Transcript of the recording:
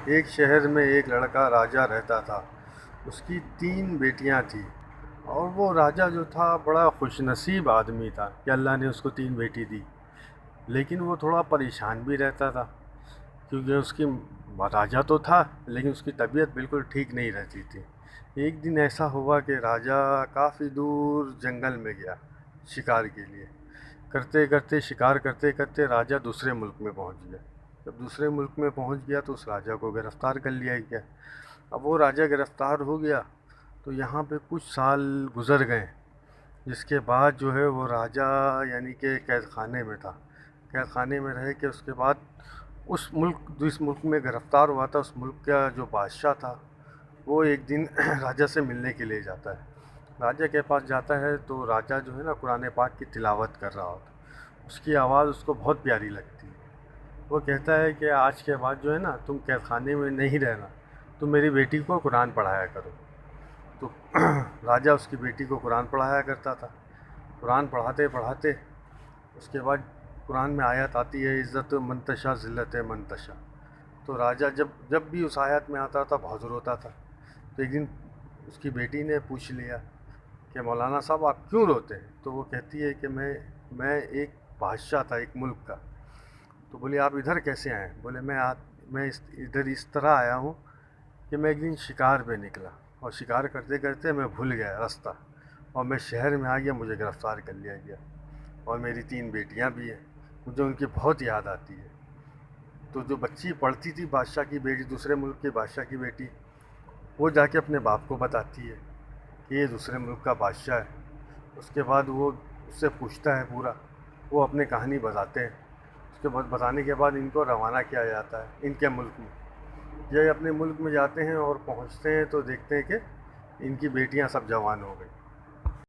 एक शहर में एक लड़का राजा रहता था। उसकी 3 बेटियां थी और वो राजा जो था बड़ा खुशनसीब आदमी था कि अल्लाह ने उसको 3 बेटी दी। लेकिन वो थोड़ा परेशान भी रहता था क्योंकि उसकी राजा तो था लेकिन उसकी तबीयत बिल्कुल ठीक नहीं रहती थी। एक दिन ऐसा हुआ कि राजा काफ़ी दूर जंगल में गया शिकार के लिए। करते करते शिकार करते करते राजा दूसरे मुल्क में पहुंच गया। जब दूसरे मुल्क में पहुंच गया तो उस राजा को गिरफ्तार कर लिया गया। अब वो राजा गिरफ्तार हो गया तो यहाँ पे कुछ साल गुजर गए, जिसके बाद जो है वो राजा यानी कि कैद खाने में था। कैद खाने में रह के उसके बाद उस मुल्क जिस मुल्क में गिरफ्तार हुआ था उस मुल्क का जो बादशाह था वो एक दिन राजा से मिलने के लिए जाता है। राजा के पास जाता है तो राजा जो है ना कुरान पाक की तिलावत कर रहा होता। उसकी आवाज़ उसको बहुत प्यारी लगती है। वो कहता है कि आज के बाद जो है ना तुम कैद खाने में नहीं रहना, तुम मेरी बेटी को कुरान पढ़ाया करो। तो राजा उसकी बेटी को कुरान पढ़ाया करता था। कुरान पढ़ाते पढ़ाते उसके बाद कुरान में आयत आती है, इज़्ज़त मंतशा ज़िल्लत मंतशा। तो राजा जब जब भी उस आयत में आता था बहुत रोता था। तो एक दिन उसकी बेटी ने पूछ लिया कि मौलाना साहब आप क्यों रोते हैं? तो वो कहती है कि मैं एक बादशाह था एक मुल्क का। तो बोले आप इधर कैसे आए? बोले मैं इधर इस तरह आया हूँ कि मैं एक दिन शिकार पे निकला और शिकार करते करते मैं भूल गया रास्ता और मैं शहर में आ गया, मुझे गिरफ़्तार कर लिया गया और मेरी 3 बेटियां भी हैं। मुझे उनकी बहुत याद आती है। तो जो बच्ची पढ़ती थी बादशाह की बेटी, दूसरे मुल्क के बादशाह की बेटी, वो जाके अपने बाप को बताती है कि ये दूसरे मुल्क का बादशाह है। उसके बाद वो उससे पूछता है पूरा, वो अपने कहानी बताते हैं। उसके बाद बताने के बाद इनको रवाना किया जाता है इनके मुल्क में। ये अपने मुल्क में जाते हैं और पहुंचते हैं तो देखते हैं कि इनकी बेटियां सब जवान हो गई।